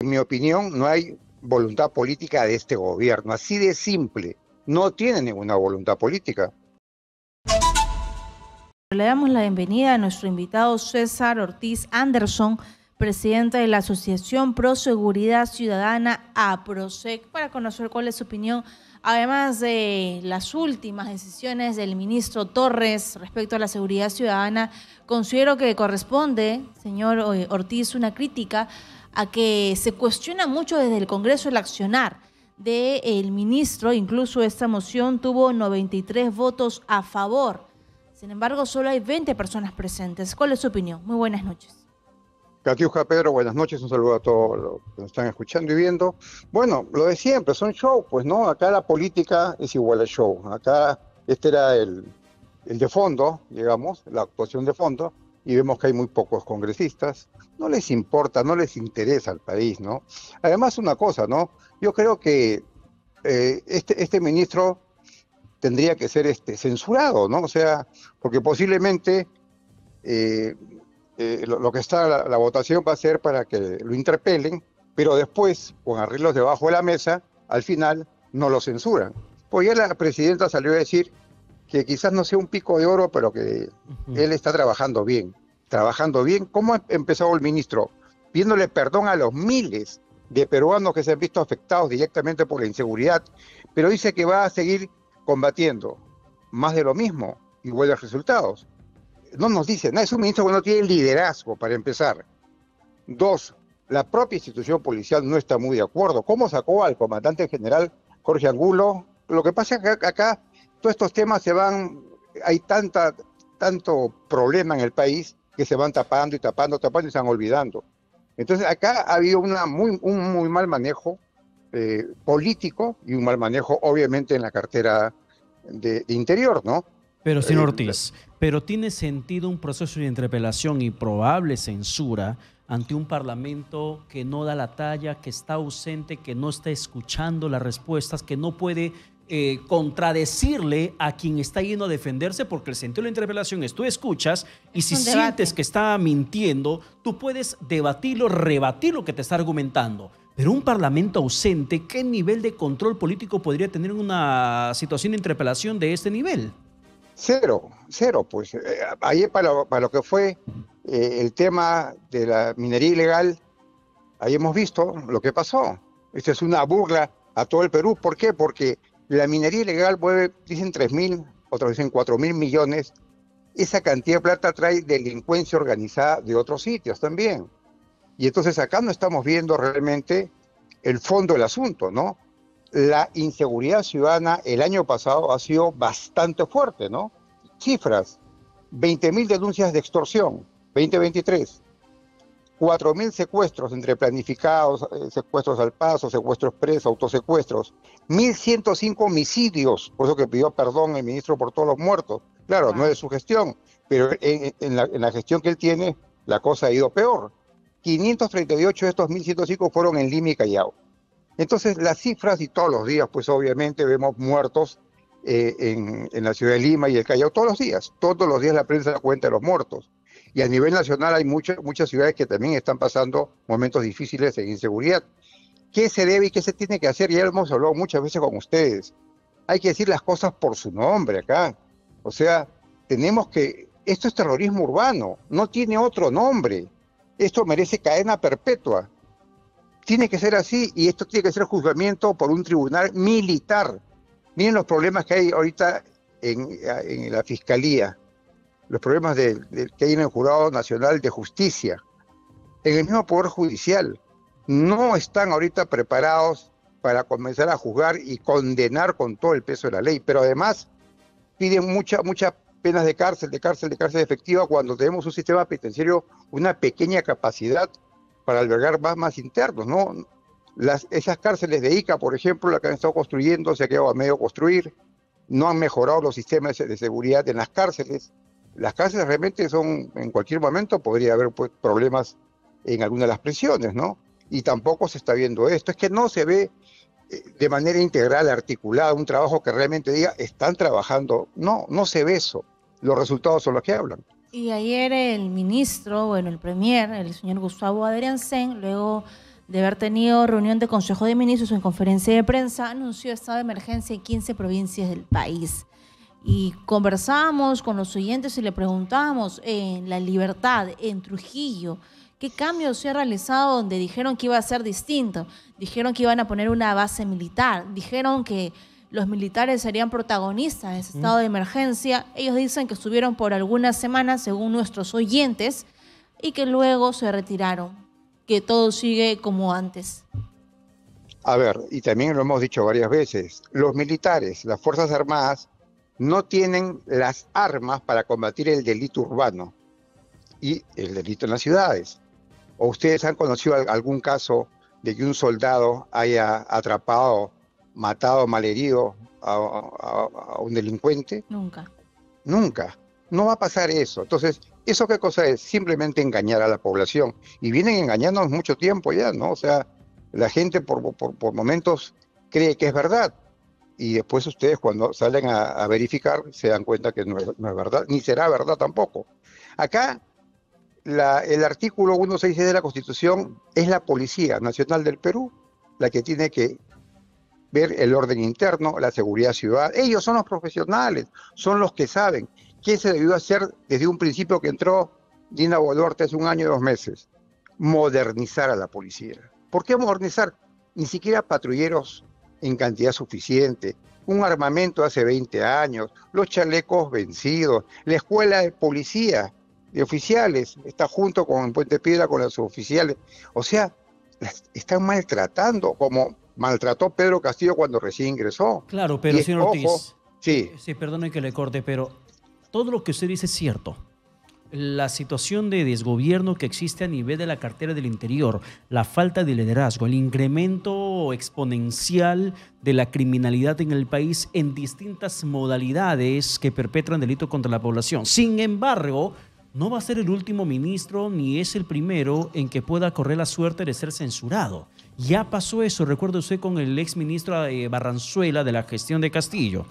En mi opinión, no hay voluntad política de este gobierno, así de simple. No tiene ninguna voluntad política. Le damos la bienvenida a nuestro invitado César Ortiz Anderson, presidente de la Asociación Pro Seguridad Ciudadana APROSEC, para conocer cuál es su opinión, además de las últimas decisiones del ministro Torres respecto a la seguridad ciudadana. Considero que corresponde, señor Ortiz, una crítica a que se cuestiona mucho desde el Congreso el accionar del ministro. Incluso esta moción tuvo 93 votos a favor. Sin embargo, solo hay 20 personas presentes. ¿Cuál es su opinión? Muy buenas noches. Catiuja, Pedro, buenas noches. Un saludo a todos los que nos están escuchando y viendo. Bueno, lo de siempre, son show, pues, ¿no? Acá la política es igual al show. Acá este era el de fondo, digamos, la actuación de fondo, y vemos que hay muy pocos congresistas. No les importa, no les interesa al país, ¿no? Además, una cosa, ¿no? Yo creo que este ministro tendría que ser censurado, ¿no? O sea, porque posiblemente lo que está la votación va a ser para que lo interpelen, pero después, con arreglos debajo de la mesa, al final no lo censuran. Pues ya la presidenta salió a decir que quizás no sea un pico de oro, pero que él está trabajando bien. Trabajando bien. ¿Cómo ha empezado el ministro? Pidiéndole perdón a los miles de peruanos que se han visto afectados directamente por la inseguridad, pero dice que va a seguir combatiendo más de lo mismo, iguales resultados. No nos dice nada, es un ministro que no tiene liderazgo, para empezar. Dos, la propia institución policial no está muy de acuerdo. ¿Cómo sacó al comandante general Jorge Angulo? Lo que pasa es que acá todos estos temas se van, hay tanto problema en el país que se van tapando y tapando y se van olvidando. Entonces acá ha habido un muy mal manejo político y un mal manejo, obviamente, en la cartera de Interior, ¿no? Pero, señor Ortiz, ¿pero tiene sentido un proceso de interpelación y probable censura ante un parlamento que no da la talla, que está ausente, que no está escuchando las respuestas, que no puede contradecirle a quien está yendo a defenderse? Porque el sentido de la interpelación es: tú escuchas y si sientes que está mintiendo, tú puedes debatirlo, rebatir lo que te está argumentando. Pero un parlamento ausente, ¿qué nivel de control político podría tener una situación de interpelación de este nivel? Cero, pues. Ayer para lo que fue el tema de la minería ilegal, ahí hemos visto lo que pasó. Esta es una burla a todo el Perú. ¿Por qué? Porque la minería ilegal mueve, dicen 3.000, otros dicen 4.000 millones. Esa cantidad de plata trae delincuencia organizada de otros sitios también. Y entonces acá no estamos viendo realmente el fondo del asunto, ¿no? La inseguridad ciudadana el año pasado ha sido bastante fuerte, ¿no? Cifras: 20.000 denuncias de extorsión, 2023. 4.000 secuestros entre planificados, secuestros al paso, secuestros expresos, autosecuestros. 1.105 homicidios, por eso que pidió perdón el ministro por todos los muertos. Claro, no es de su gestión, pero en la gestión que él tiene, la cosa ha ido peor. 538 de estos 1.105 fueron en Lima y Callao. Entonces, las cifras, y todos los días, pues obviamente vemos muertos en la ciudad de Lima y el Callao todos los días la prensa da cuenta de los muertos. Y a nivel nacional hay muchas ciudades que también están pasando momentos difíciles en inseguridad. ¿Qué se debe y qué se tiene que hacer? Ya lo hemos hablado muchas veces con ustedes. Hay que decir las cosas por su nombre acá. O sea, esto es terrorismo urbano, no tiene otro nombre. Esto merece cadena perpetua. Tiene que ser así, y esto tiene que ser juzgamiento por un tribunal militar. Miren los problemas que hay ahorita en la Fiscalía, los problemas que hay en el Jurado Nacional de Justicia, en el mismo Poder Judicial. No están ahorita preparados para comenzar a juzgar y condenar con todo el peso de la ley, pero además piden muchas penas de cárcel efectiva, cuando tenemos un sistema penitenciario, una pequeña capacidad para albergar más internos, ¿no? Esas cárceles de Ica, por ejemplo, las que han estado construyendo, se ha quedado a medio construir. No han mejorado los sistemas de seguridad en las cárceles. Las cárceles realmente en cualquier momento podría haber, pues, problemas en alguna de las prisiones, ¿no? Y tampoco se está viendo esto. Es que no se ve de manera integral, articulada, un trabajo que realmente diga, están trabajando. No se ve eso. Los resultados son los que hablan. Y ayer el ministro, el premier, el señor Gustavo Adriancén, luego de haber tenido reunión de Consejo de Ministros en conferencia de prensa, anunció estado de emergencia en 15 provincias del país. Y conversábamos con los oyentes y le preguntábamos en La Libertad, en Trujillo, ¿qué cambios se ha realizado donde dijeron que iba a ser distinto? Dijeron que iban a poner una base militar, dijeron que los militares serían protagonistas de ese estado de emergencia. Ellos dicen que estuvieron por algunas semanas, según nuestros oyentes, y que luego se retiraron, que todo sigue como antes. A ver, y también lo hemos dicho varias veces, los militares, las Fuerzas Armadas, no tienen las armas para combatir el delito urbano y el delito en las ciudades. ¿O ustedes han conocido algún caso de que un soldado haya atrapado, matado, malherido a un delincuente? Nunca. Nunca. No va a pasar eso. Entonces, ¿eso qué cosa es? Simplemente engañar a la población. Y vienen engañándonos mucho tiempo ya, ¿no? O sea, la gente por momentos cree que es verdad. Y después ustedes cuando salen a verificar se dan cuenta que no es verdad, ni será verdad tampoco. Acá el artículo 166 de la Constitución es la Policía Nacional del Perú la que tiene que ver el orden interno, la seguridad ciudadana. Ellos son los profesionales, son los que saben qué se debió hacer desde un principio que entró Dina Boluarte hace 1 año y 2 meses. Modernizar a la policía. ¿Por qué modernizar? Ni siquiera patrulleros en cantidad suficiente, un armamento hace 20 años, los chalecos vencidos, la escuela de policía, de oficiales, está junto con Puente Piedra con los oficiales, o sea, están maltratando como maltrató Pedro Castillo cuando recién ingresó. Claro, pero señor Ortiz, sí, perdone que le corte, pero todo lo que usted dice es cierto. La situación de desgobierno que existe a nivel de la cartera del Interior, la falta de liderazgo, el incremento exponencial de la criminalidad en el país en distintas modalidades que perpetran delito contra la población. Sin embargo, no va a ser el último ministro ni es el primero en que pueda correr la suerte de ser censurado. Ya pasó eso, recuerde usted, con el exministro Barranzuela de la gestión de Castillo.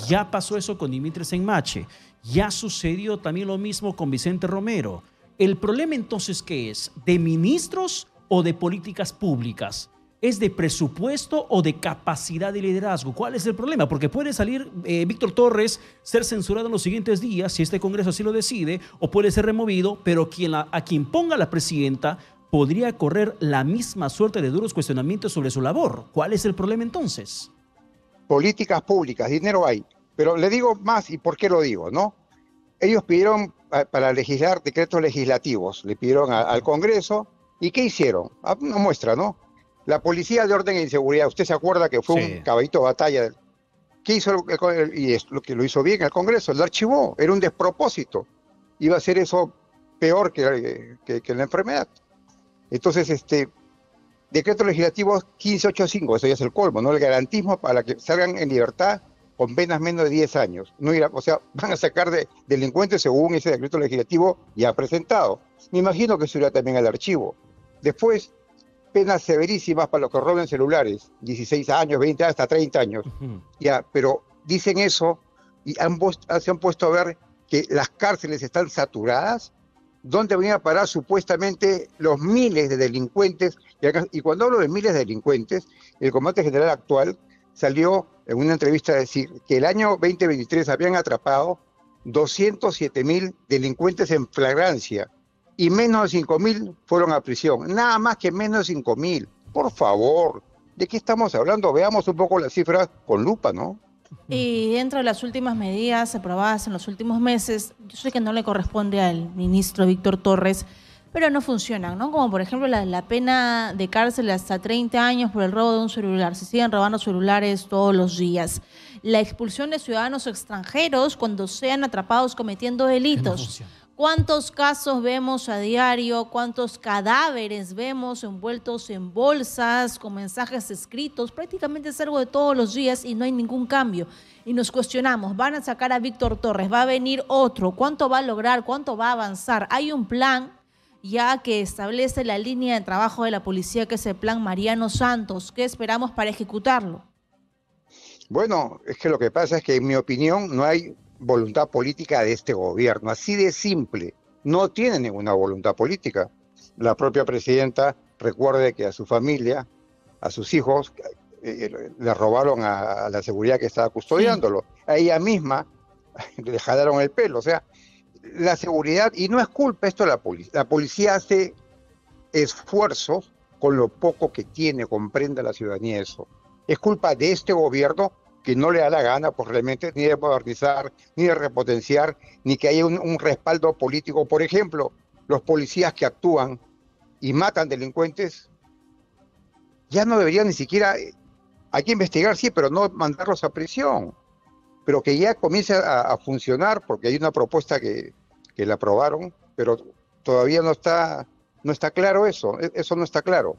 Ya pasó eso con Dimitri Senmache. Ya sucedió también lo mismo con Vicente Romero. El problema entonces, ¿qué es? ¿De ministros o de políticas públicas? ¿Es de presupuesto o de capacidad de liderazgo? ¿Cuál es el problema? Porque puede salir Víctor Torres, ser censurado en los siguientes días, si este Congreso así lo decide, o puede ser removido, pero a quien ponga la presidenta podría correr la misma suerte de duros cuestionamientos sobre su labor. ¿Cuál es el problema entonces? Políticas públicas, dinero hay. Pero le digo más, ¿y por qué lo digo, no? Ellos pidieron para legislar decretos legislativos, le pidieron al Congreso, ¿y qué hicieron? Una muestra, ¿no? La Policía de Orden e Seguridad, usted se acuerda que fue un caballito de batalla. ¿Qué hizo y es lo que lo hizo bien el Congreso? Lo archivó, era un despropósito. Iba a ser eso peor que la enfermedad. Entonces, decreto legislativo 1585, eso ya es el colmo, ¿no? El garantismo para que salgan en libertad con penas menos de 10 años. No irá, o sea, van a sacar de delincuentes según ese decreto legislativo ya presentado. Me imagino que eso irá también al archivo. Después, penas severísimas para los que roben celulares, 16 años, 20 hasta 30 años. Ya, pero dicen eso y se han puesto a ver que las cárceles están saturadas. ¿Dónde venían a parar supuestamente los miles de delincuentes? Y cuando hablo de miles de delincuentes, el comandante general actual salió en una entrevista a decir que el año 2023 habían atrapado 207.000 delincuentes en flagrancia y menos de 5.000 fueron a prisión. Nada más que menos de 5.000. Por favor, ¿de qué estamos hablando? Veamos un poco las cifras con lupa, ¿no? Y dentro de las últimas medidas aprobadas en los últimos meses, yo sé que no le corresponde al ministro Víctor Torres, pero no funcionan, ¿no? Como por ejemplo la pena de cárcel hasta 30 años por el robo de un celular. Se siguen robando celulares todos los días. La expulsión de ciudadanos extranjeros cuando sean atrapados cometiendo delitos. ¿Cuántos casos vemos a diario? ¿Cuántos cadáveres vemos envueltos en bolsas con mensajes escritos? Prácticamente es algo de todos los días y no hay ningún cambio. Y nos cuestionamos, ¿van a sacar a Víctor Torres? ¿Va a venir otro? ¿Cuánto va a lograr? ¿Cuánto va a avanzar? Hay un plan ya que establece la línea de trabajo de la policía, que es el plan Mariano Santos. ¿Qué esperamos para ejecutarlo? Bueno, es que lo que pasa es que en mi opinión no hay voluntad política de este gobierno, así de simple. No tiene ninguna voluntad política. La propia presidenta recuerde que a su familia, a sus hijos, le robaron a la seguridad que estaba custodiándolo. Sí. A ella misma le jalaron el pelo. O sea, la seguridad, y no es culpa esto de la policía. La policía hace esfuerzos con lo poco que tiene, comprenda la ciudadanía eso. Es culpa de este gobierno que no le da la gana, pues realmente, ni de modernizar, ni de repotenciar, ni que haya un respaldo político. Por ejemplo, los policías que actúan y matan delincuentes, ya no deberían ni siquiera, hay que investigar, sí, pero no mandarlos a prisión, pero que ya comience a funcionar, porque hay una propuesta que la aprobaron, pero todavía no está claro eso no está claro.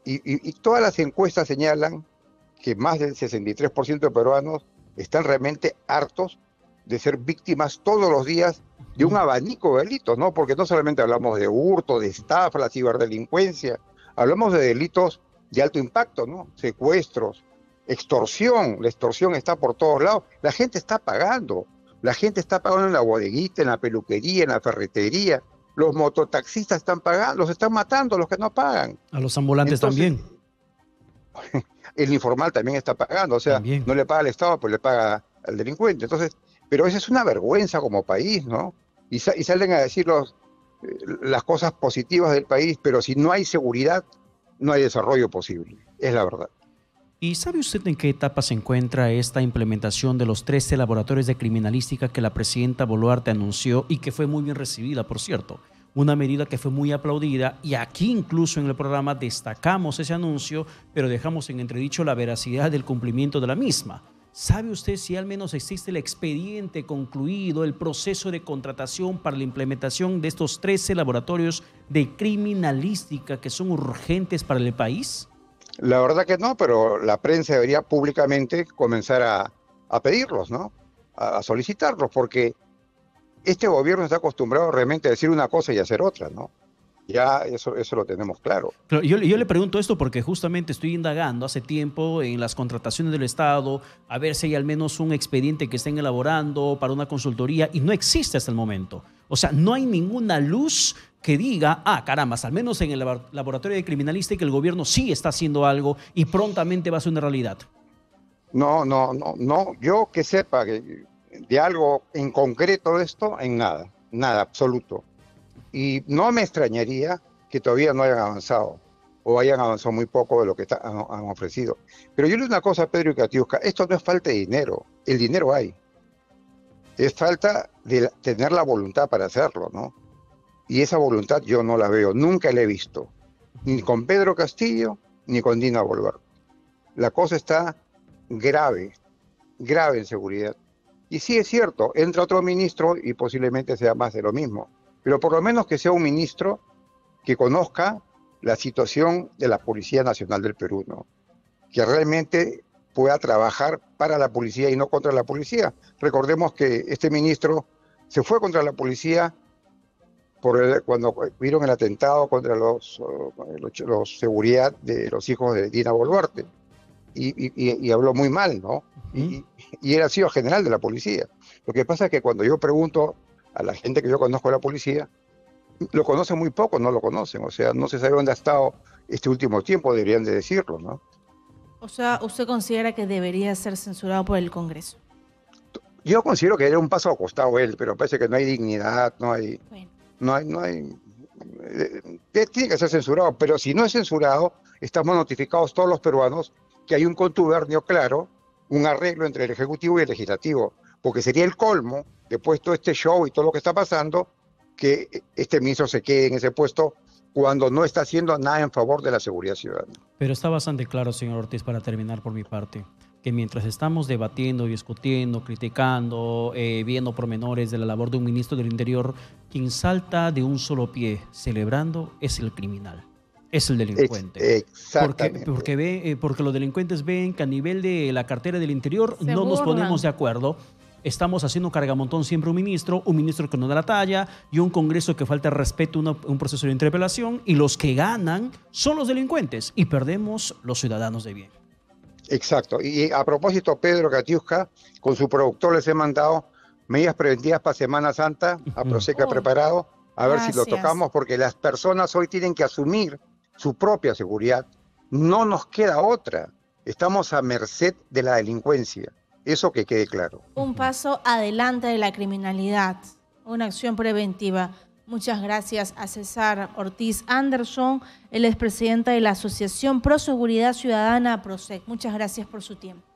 Y todas las encuestas señalan que más del 63% de peruanos están realmente hartos de ser víctimas todos los días de un abanico de delitos, ¿no? Porque no solamente hablamos de hurto, de estafa, la ciberdelincuencia, hablamos de delitos de alto impacto, ¿no? Secuestros, extorsión. La extorsión está por todos lados. La gente está pagando en la bodeguita, en la peluquería, en la ferretería. Los mototaxistas están pagando, los están matando los que no pagan. A los ambulantes también. El informal también está pagando, o sea, también. No le paga al Estado, pues le paga al delincuente. Entonces, pero esa es una vergüenza como país, ¿no? Y salen a decir las cosas positivas del país, pero si no hay seguridad, no hay desarrollo posible, es la verdad. ¿Y sabe usted en qué etapa se encuentra esta implementación de los 13 laboratorios de criminalística que la presidenta Boluarte anunció y que fue muy bien recibida, por cierto? Una medida que fue muy aplaudida, y aquí incluso en el programa destacamos ese anuncio, pero dejamos en entredicho la veracidad del cumplimiento de la misma. ¿Sabe usted si al menos existe el expediente concluido, el proceso de contratación para la implementación de estos 13 laboratorios de criminalística que son urgentes para el país? La verdad que no, pero la prensa debería públicamente comenzar a pedirlos, ¿no? A solicitarlos, porque este gobierno está acostumbrado realmente a decir una cosa y hacer otra, ¿no? Ya eso lo tenemos claro. Pero yo le pregunto esto porque justamente estoy indagando hace tiempo en las contrataciones del Estado, a ver si hay al menos un expediente que estén elaborando para una consultoría, y no existe hasta el momento. O sea, no hay ninguna luz que diga, caramba, al menos en el laboratorio de criminalística el gobierno sí está haciendo algo y prontamente va a ser una realidad. No. Yo que sepa que de algo en concreto de esto, en nada, absoluto. Y no me extrañaría que todavía no hayan avanzado, o hayan avanzado muy poco de lo que han ofrecido. Pero yo le digo una cosa a Pedro y Katiuska, esto no es falta de dinero, el dinero hay. Es falta de tener la voluntad para hacerlo, ¿no? Y esa voluntad yo no la veo, nunca la he visto, ni con Pedro Castillo, ni con Dina Boluarte. La cosa está grave en seguridad. Y sí es cierto, entra otro ministro y posiblemente sea más de lo mismo, pero por lo menos que sea un ministro que conozca la situación de la Policía Nacional del Perú, ¿no? Que realmente pueda trabajar para la policía y no contra la policía. Recordemos que este ministro se fue contra la policía cuando vieron el atentado contra los seguridad de los hijos de Dina Boluarte. Y habló muy mal, ¿no? Y él ha sido general de la policía. Lo que pasa es que cuando yo pregunto a la gente que yo conozco de la policía, lo conocen muy poco, no lo conocen. O sea, no se sabe dónde ha estado este último tiempo, deberían de decirlo, ¿no? O sea, ¿usted considera que debería ser censurado por el Congreso? Yo considero que era un paso al costado él, pero parece que no hay dignidad, no hay... Tiene que ser censurado, pero si no es censurado, estamos notificados todos los peruanos que hay un contubernio claro, un arreglo entre el Ejecutivo y el Legislativo, porque sería el colmo, después de todo este show y todo lo que está pasando, que este ministro se quede en ese puesto cuando no está haciendo nada en favor de la seguridad ciudadana. Pero está bastante claro, señor Ortiz, para terminar por mi parte, que mientras estamos debatiendo, discutiendo, criticando, viendo pormenores de la labor de un ministro del Interior, quien salta de un solo pie celebrando es el criminal. Es el delincuente. Exactamente. Porque los delincuentes ven que a nivel de la cartera del Interior no nos ponemos de acuerdo. Estamos haciendo cargamontón siempre un ministro que no da la talla y un Congreso que falta respeto a un proceso de interpelación, y los que ganan son los delincuentes y perdemos los ciudadanos de bien. Exacto. Y a propósito, Pedro Katiuska, con su productor les he mandado medidas preventivas para Semana Santa, a Proseca preparado, a ver si lo tocamos, porque las personas hoy tienen que asumir su propia seguridad, no nos queda otra. Estamos a merced de la delincuencia. Eso que quede claro. Un paso adelante de la criminalidad, una acción preventiva. Muchas gracias a César Ortiz Anderson, el expresidente de la Asociación Pro Seguridad Ciudadana, APROSEC. Muchas gracias por su tiempo.